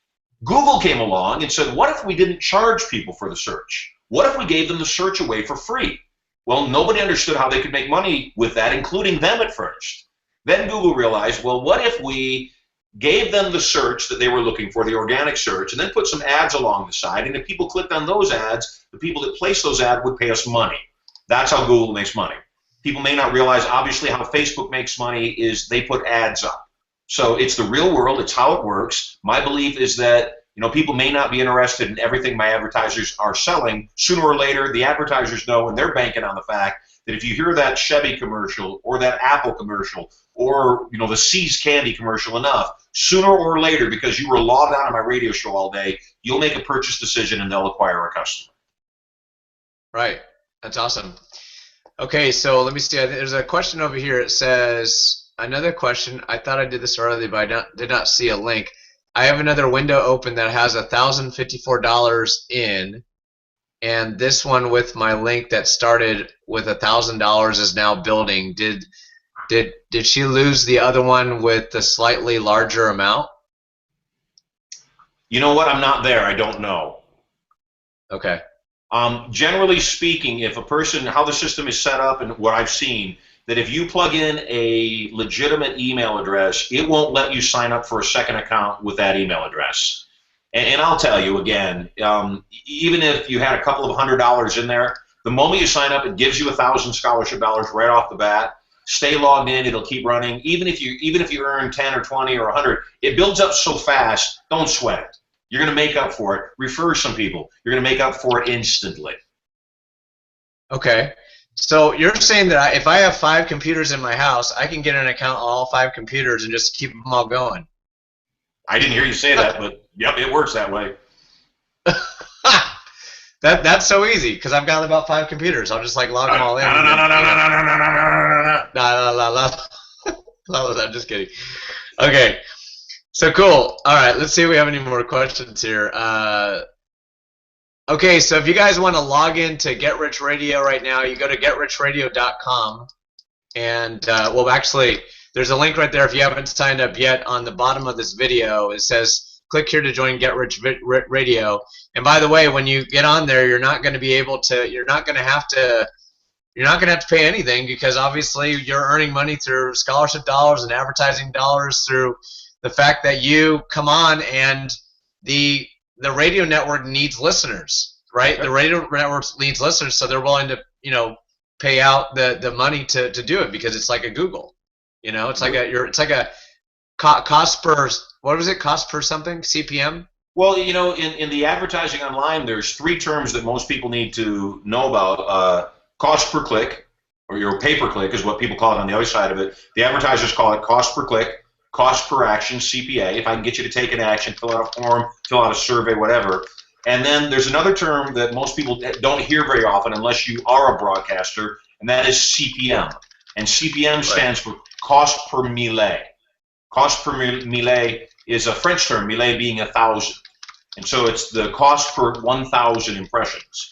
Speaker 2: Google came along and said, what if we didn't charge people for the search? What if we gave them the search away for free? Well, nobody understood how they could make money with that, including them at first. Then Google realized, well, what if we gave them the search that they were looking for, the organic search, and then put some ads along the side, and if people clicked on those ads, the people that placed those ads would pay us money. That's how Google makes money. People may not realize, obviously, how Facebook makes money is they put ads up. So it's the real world. It's how it works. My belief is that people may not be interested in everything my advertisers are selling. Sooner or later, the advertisers know, and they're banking on the fact that if you hear that Chevy commercial or that Apple commercial or the See's candy commercial enough, sooner or later, because you were logged on to my radio show all day, you'll make a purchase decision and they'll acquire a customer.
Speaker 1: Right. That's awesome. Okay, so let me see. There's a question over here. It says, another question. I thought I did this earlier, but I did not see a link. I have another window open that has $1,054 in, and this one with my link that started with $1,000 is now building. Did she lose the other one with the slightly larger amount?
Speaker 2: You know what? I'm not there. I don't know.
Speaker 1: Okay.
Speaker 2: Generally speaking, if a person, how the system is set up and what I've seen, that if you plug in a legitimate email address, it won't let you sign up for a second account with that email address. And I'll tell you again, even if you had a couple of $100 in there, the moment you sign up, it gives you $1,000 scholarship dollars right off the bat. Stay logged in; it'll keep running. Even if you earn 10 or 20 or 100, it builds up so fast. Don't sweat it. You're going to make up for it. Refer some people. You're going to make up for it instantly.
Speaker 1: Okay. So you're saying that if I have 5 computers in my house, I can get an account on all 5 computers and just keep them all going?
Speaker 2: I didn't hear you say that, but yep, it works that way.
Speaker 1: That's so easy because I've got about 5 computers. I'll just like log them all in. No, I'm just kidding. Okay. So cool. All right, let's see if we have any more questions here. Okay, so if you guys want to log in to Get Rich Radio right now, you go to getrichradio.com, and well, actually, there's a link right there if you haven't signed up yet. On the bottom of this video, it says click here to join Get Rich Radio. And by the way, when you get on there, you're not going to be able to. You're not going to have to pay anything because obviously you're earning money through scholarship dollars and advertising dollars through the fact that you come on, and the radio network needs listeners, right? Okay. The radio network needs listeners, so they're willing to, pay out the money to do it because it's like a Google, it's like a cost per, what was it, cost per something, CPM?
Speaker 2: Well, in the advertising online, there's 3 terms that most people need to know about. Cost per click, or your pay-per-click is what people call it on the other side of it. The advertisers call it cost per click. Cost per action, CPA, if I can get you to take an action, fill out a form, fill out a survey, whatever. And then there's another term that most people don't hear very often unless you are a broadcaster, and that is CPM. And CPM stands for cost per mille. Cost per mille is a French term, mille being 1,000. And so it's the cost per 1,000 impressions.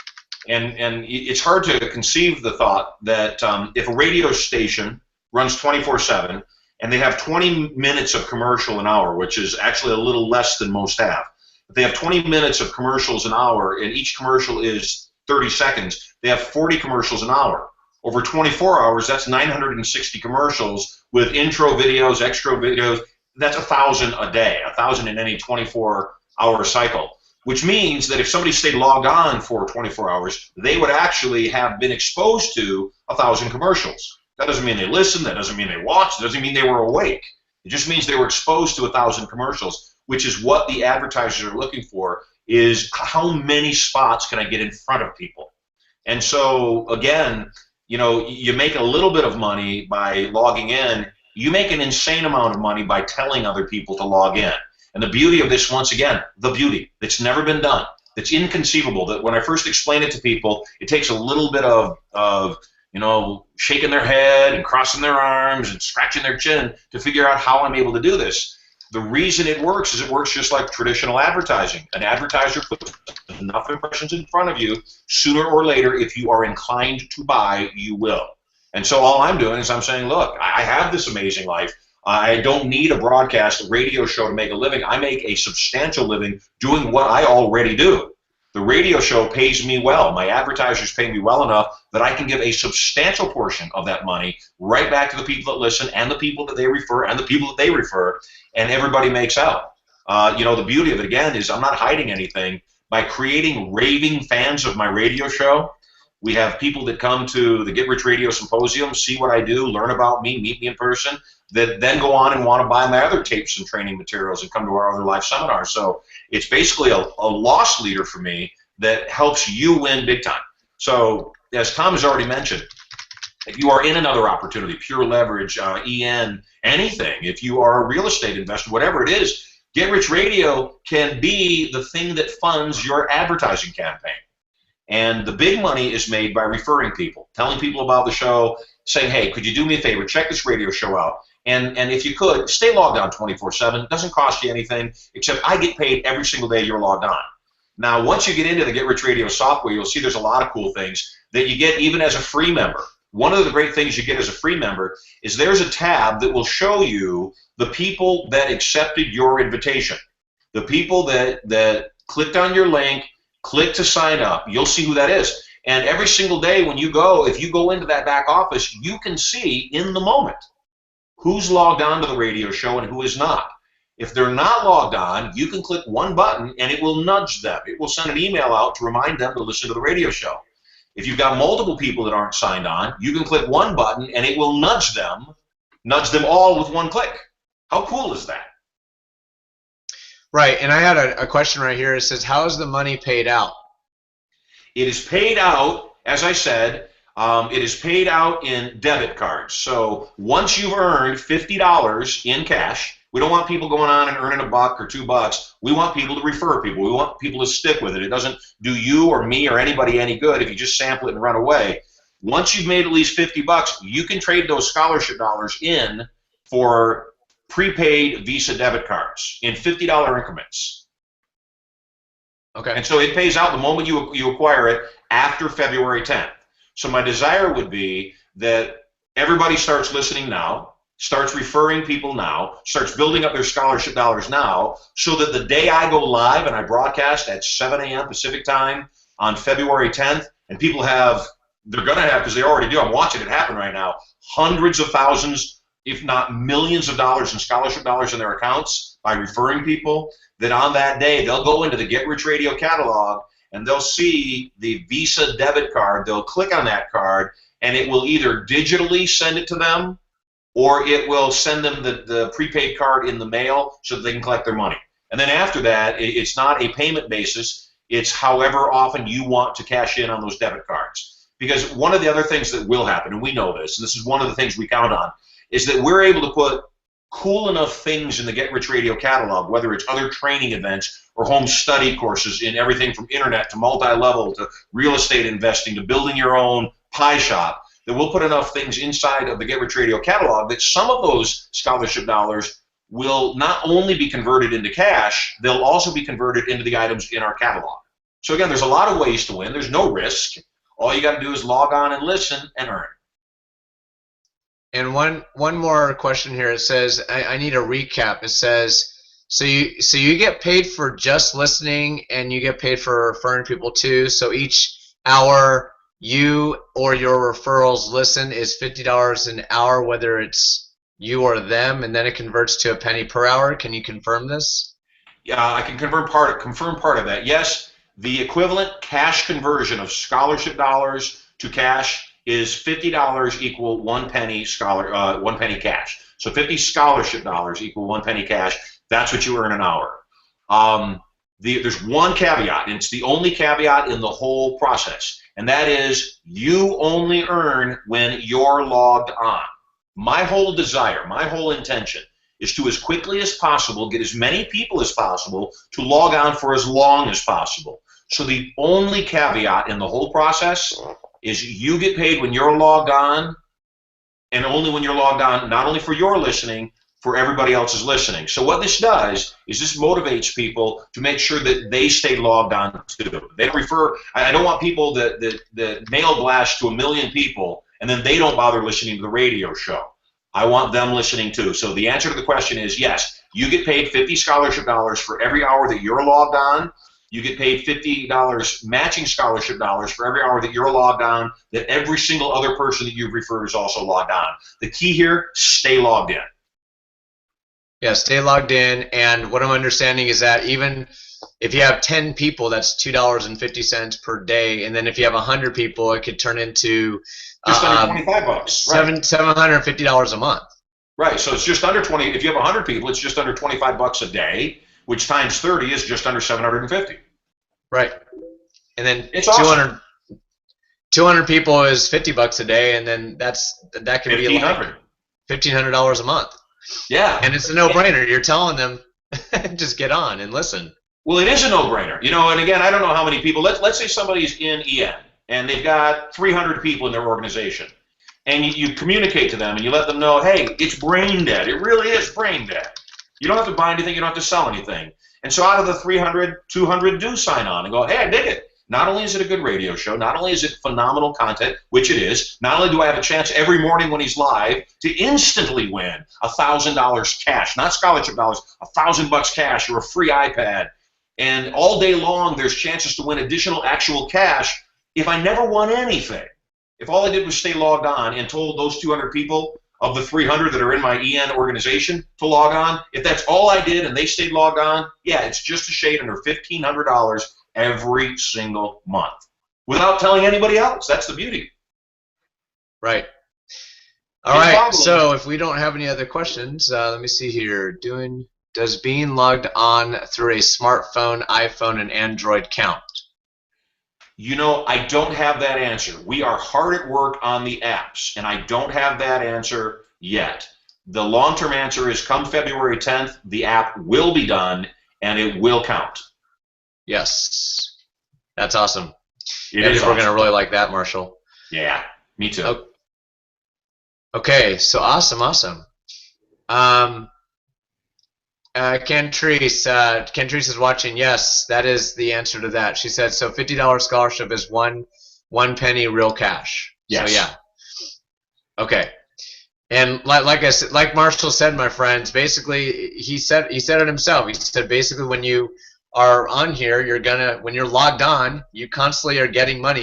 Speaker 2: And it's hard to conceive the thought that if a radio station runs 24/7, and they have 20 minutes of commercial an hour, which is actually a little less than most have. If they have 20 minutes of commercials an hour, and each commercial is 30 seconds, they have 40 commercials an hour. Over 24 hours, that's 960 commercials with intro videos, extra videos. That's 1,000 a day, 1,000 in any 24-hour cycle, which means that if somebody stayed logged on for 24 hours, they would actually have been exposed to 1,000 commercials. That doesn't mean they listened. That doesn't mean they watched. It doesn't mean they were awake. It just means they were exposed to 1,000 commercials, which is what the advertisers are looking for, is how many spots can I get in front of people. And so, again, you make a little bit of money by logging in. You make an insane amount of money by telling other people to log in. And the beauty of this, once again, the beauty, that's never been done, that's inconceivable, that when I first explain it to people, it takes a little bit of shaking their head and crossing their arms and scratching their chin to figure out how I'm able to do this. The reason it works is it works just like traditional advertising. An advertiser puts enough impressions in front of you. Sooner or later, if you are inclined to buy, you will. And so all I'm doing is I'm saying, look, I have this amazing life. I don't need a broadcast, a radio show to make a living. I make a substantial living doing what I already do. The radio show pays me well. My advertisers pay me well enough that I can give a substantial portion of that money right back to the people that listen and the people that they refer and the people that they refer, and everybody makes out. The beauty of it, again, is I'm not hiding anything. By creating raving fans of my radio show, we have people that come to the Get Rich Radio Symposium, see what I do, learn about me, meet me in person, that then go on and want to buy my other tapes and training materials and come to our other live seminars. So it's basically a loss leader for me that helps you win big time. So as Tom has already mentioned, if you are in another opportunity, pure leverage, EN, anything, if you are a real estate investor, whatever it is, Get Rich Radio can be the thing that funds your advertising campaign. And the big money is made by referring people, telling people about the show, saying, hey, could you do me a favor, check this radio show out. And if you could, stay logged on 24/7. It doesn't cost you anything, except I get paid every single day you're logged on. Now, once you get into the Get Rich Radio software, you'll see there's a lot of cool things that you get even as a free member. One of the great things you get as a free member is there's a tab that will show you the people that accepted your invitation. The people that clicked on your link, clicked to sign up, you'll see who that is. And every single day when you go, if you go into that back office, you can see in the moment who's logged on to the radio show and who is not. If they're not logged on, you can click one button and it will nudge them. It will send an email out to remind them to listen to the radio show. If you've got multiple people that aren't signed on, you can click one button and it will nudge them all with one click. How cool is that?
Speaker 1: Right, and I had a question right here. It says, how is the money paid out?
Speaker 2: It is paid out, as I said, it is paid out in debit cards. So once you've earned $50 in cash, we don't want people going on and earning $1 or $2. We want people to refer people. We want people to stick with it. It doesn't do you or me or anybody any good if you just sample it and run away. Once you've made at least $50, you can trade those scholarship dollars in for prepaid Visa debit cards in $50 increments.
Speaker 1: Okay.
Speaker 2: And so it pays out the moment you acquire it after February 10th. So my desire would be that everybody starts listening now, starts referring people now, starts building up their scholarship dollars now, so that the day I go live and I broadcast at 7 a.m. Pacific time on February 10th, and people they're going to have, because they already do, I'm watching it happen right now, hundreds of thousands, if not millions of dollars in scholarship dollars in their accounts by referring people, that on that day they'll go into the Get Rich Radio catalog and they'll see the Visa debit card. They'll click on that card and it will either digitally send it to them or it will send them the prepaid card in the mail so that they can collect their money. And then after that, it's not a payment basis. It's however often you want to cash in on those debit cards. Because one of the other things that will happen, and we know this, and this is one of the things we count on, is that we're able to put cool enough things in the Get Rich Radio catalog, whether it's other training events or home study courses in everything from internet to multi-level to real estate investing to building your own pie shop, that we'll put enough things inside of the Get Rich Radio catalog that some of those scholarship dollars will not only be converted into cash, they'll also be converted into the items in our catalog. So again, there's a lot of ways to win. There's no risk. All you got to do is log on and listen and earn.
Speaker 1: And one more question here. It says, I need a recap. It says, so you get paid for just listening and you get paid for referring people too. So each hour you or your referrals listen is $50 an hour, whether it's you or them, and then it converts to a penny per hour. Can you confirm this?
Speaker 2: Yeah, I can confirm part of that. Yes, the equivalent cash conversion of scholarship dollars to cash is $50 equal 1 penny 1 penny cash. So 50 scholarship dollars equal 1 penny cash. That's what you earn an hour. There's one caveat, and it's the only caveat in the whole process, and that is you only earn when you're logged on. My whole desire, my whole intention is to, as quickly as possible, get as many people as possible to log on for as long as possible. So the only caveat in the whole process is you get paid when you're logged on, and only when you're logged on, not only for your listening, for everybody else's listening. So what this does is this motivates people to make sure that they stay logged on too. They refer. I don't want people that mail blast to 1 million people and then they don't bother listening to the radio show. I want them listening too. So the answer to the question is yes. You get paid 50 scholarship dollars for every hour that you're logged on. You get paid $50 matching scholarship dollars for every hour that you're logged on, that every single other person that you've referred is also logged on. The key here, stay logged in.
Speaker 1: Yeah, stay logged in, and what I'm understanding is that even if you have 10 people, that's $2.50 per day, and then if you have 100 people, it could turn into
Speaker 2: just under $25, right?
Speaker 1: $750 a month.
Speaker 2: Right, so it's just under 20. If you have 100 people, it's just under $25 a day, which times 30 is just under 750.
Speaker 1: Right, and then
Speaker 2: it's
Speaker 1: 200.
Speaker 2: Awesome.
Speaker 1: 200 people is $50 a day, and then that can be like $1,500 a month.
Speaker 2: Yeah.
Speaker 1: And it's a no-brainer. You're telling them, just get on and listen.
Speaker 2: Well, it is a no-brainer. You know, and again, I don't know how many people. Let's say somebody's in EN, and they've got 300 people in their organization. and you communicate to them and you let them know, hey, it's brain dead. It really is brain dead. You don't have to buy anything. You don't have to sell anything. And so out of the 300, 200 do sign on and go, hey, I dig it. Not only is it a good radio show, not only is it phenomenal content, which it is, not only do I have a chance every morning when he's live to instantly win $1,000 cash, not scholarship dollars, $1,000 cash or a free iPad. And all day long there's chances to win additional actual cash if I never won anything. If all I did was stay logged on and told those 200 people of the 300 that are in my EN organization to log on, if that's all I did and they stayed logged on, yeah, it's just a shade under $1,500 every single month without telling anybody else. That's the beauty.
Speaker 1: Right. All right. So if we don't have any other questions, let me see here. Does being logged on through a smartphone, iPhone, and Android count?
Speaker 2: You know, I don't have that answer. We are hard at work on the apps, and I don't have that answer yet. The long-term answer is come February 10th, the app will be done, and it will count.
Speaker 1: Yes. That's awesome.
Speaker 2: We're
Speaker 1: going to really like that, Marshall.
Speaker 2: Yeah, me too.
Speaker 1: Okay, so awesome. Kentrice is watching. Yes, that is the answer to that. She said, so $50 scholarship is one penny real cash.
Speaker 2: Yes.
Speaker 1: So yeah. Okay. And like Marshall said, my friends, basically he said it himself. He said basically when you are on here, when you're logged on, you constantly are getting money,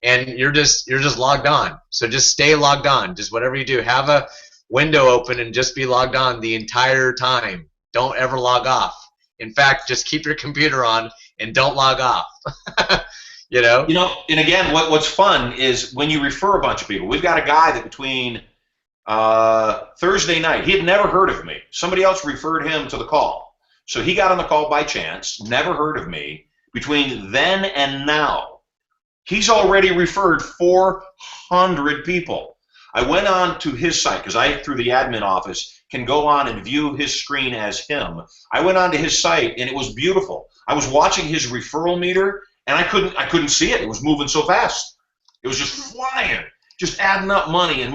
Speaker 1: and you're just logged on. So just stay logged on. Just whatever you do, have a window open and just be logged on the entire time. Don't ever log off. In fact, just keep your computer on and don't log off. You know, and again, what's fun is when you refer a bunch of people. We've got a guy that between Thursday night, he had never heard of me. Somebody else referred him to the call. So he got on the call by chance, never heard of me. Between then and now, he's already referred 400 people. I went on to his site because I, through the admin office, can go on and view his screen as him. I went on to his site and it was beautiful. I was watching his referral meter and I couldn't see it. It was moving so fast. It was just flying, just adding up money, and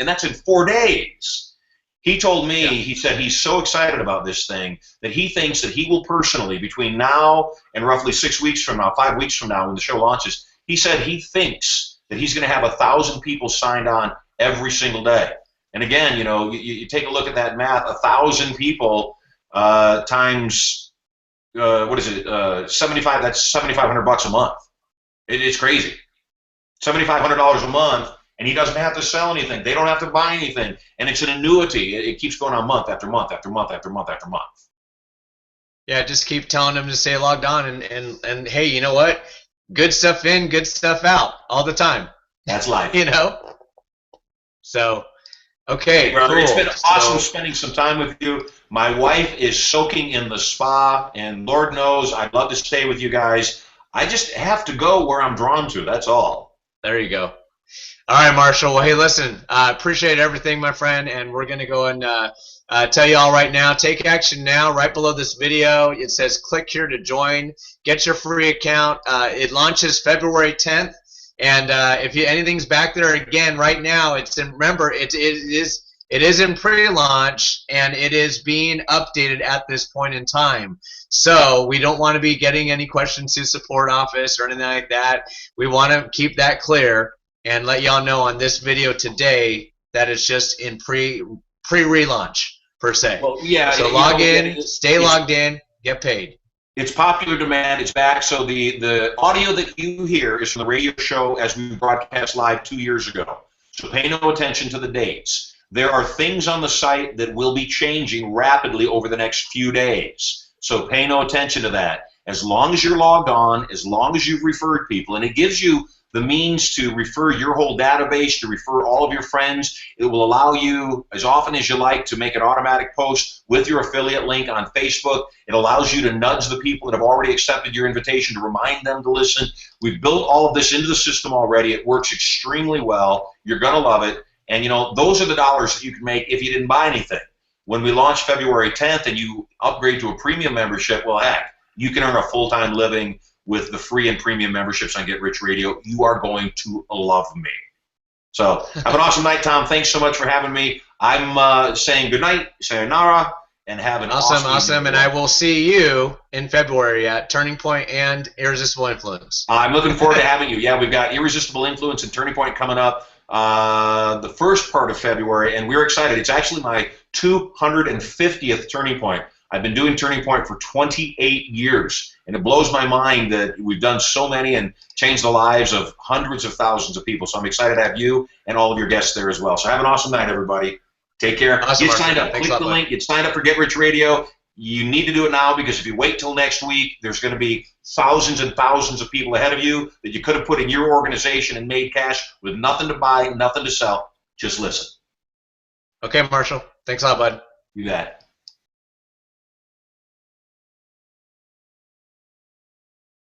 Speaker 1: that's in 4 days. He told me, he said he's so excited about this thing that he thinks that he will personally, between now and roughly 6 weeks from now, 5 weeks from now when the show launches, he said he thinks that he's going to have 1,000 people signed on every single day. And again, you take a look at that math, 1,000 people times, what is it, 75, that's $7,500 a month. It's crazy. $7,500 a month, and he doesn't have to sell anything. They don't have to buy anything. And it's an annuity. It keeps going on month after month after month after month after month. Yeah, just keep telling them to stay logged on, and hey, you know what? Good stuff in, good stuff out, all the time.
Speaker 2: That's life.
Speaker 1: So, okay,
Speaker 2: hey, brother,
Speaker 1: cool.
Speaker 2: It's been awesome spending some time with you. My wife is soaking in the spa, and Lord knows I'd love to stay with you guys. I just have to go where I'm drawn to, that's all. There you go. All right, Marshall. Well, hey, listen, I appreciate everything, my friend, and we're going to go and tell you all right now, take action now. Right below this video, it says click here to join. Get your free account. It launches February 10th, and if anything's back there again right now, remember it is in pre-launch and it is being updated at this point in time. So we don't want to be getting any questions to support office or anything like that. We want to keep that clear and let y'all know on this video today that it's just in pre-relaunch per se. Well, yeah. So log in, stay logged in, get paid. It's popular demand. It's back. So the audio that you hear is from the radio show as we broadcast live 2 years ago. So pay no attention to the dates. There are things on the site that will be changing rapidly over the next few days. So pay no attention to that. As long as you're logged on, as long as you've referred people, and it gives you the means to refer your whole database, to refer all of your friends. It will allow you, as often as you like, to make an automatic post with your affiliate link on Facebook. It allows you to nudge the people that have already accepted your invitation to remind them to listen. We've built all of this into the system already. It works extremely well. You're going to love it. And, those are the dollars that you can make if you didn't buy anything. When we launch February 10th and you upgrade to a premium membership, well, heck, you can earn a full-time living with the free and premium memberships on Get Rich Radio. You are going to love me. So have an awesome night, Tom. Thanks so much for having me. I'm saying good night, sayonara, and have an awesome
Speaker 1: And I will see you in February at Turning Point and Irresistible Influence.
Speaker 2: I'm looking forward to having you. Yeah, we've got Irresistible Influence and Turning Point coming up the first part of February, and we're excited. It's actually my 250th Turning Point. I've been doing Turning Point for 28 years, and it blows my mind that we've done so many and changed the lives of hundreds of thousands of people. So I'm excited to have you and all of your guests there as well. So have an awesome night, everybody. Take care.
Speaker 1: Awesome,
Speaker 2: Get signed up. Click the link. Get signed up for Get Rich Radio. You need to do it now, because if you wait till next week, there's going to be thousands and thousands of people ahead of you that you could have put in your organization and made cash with nothing to buy, nothing to sell. Just listen.
Speaker 1: Okay, Marshall. Thanks a lot, bud.
Speaker 2: You bet.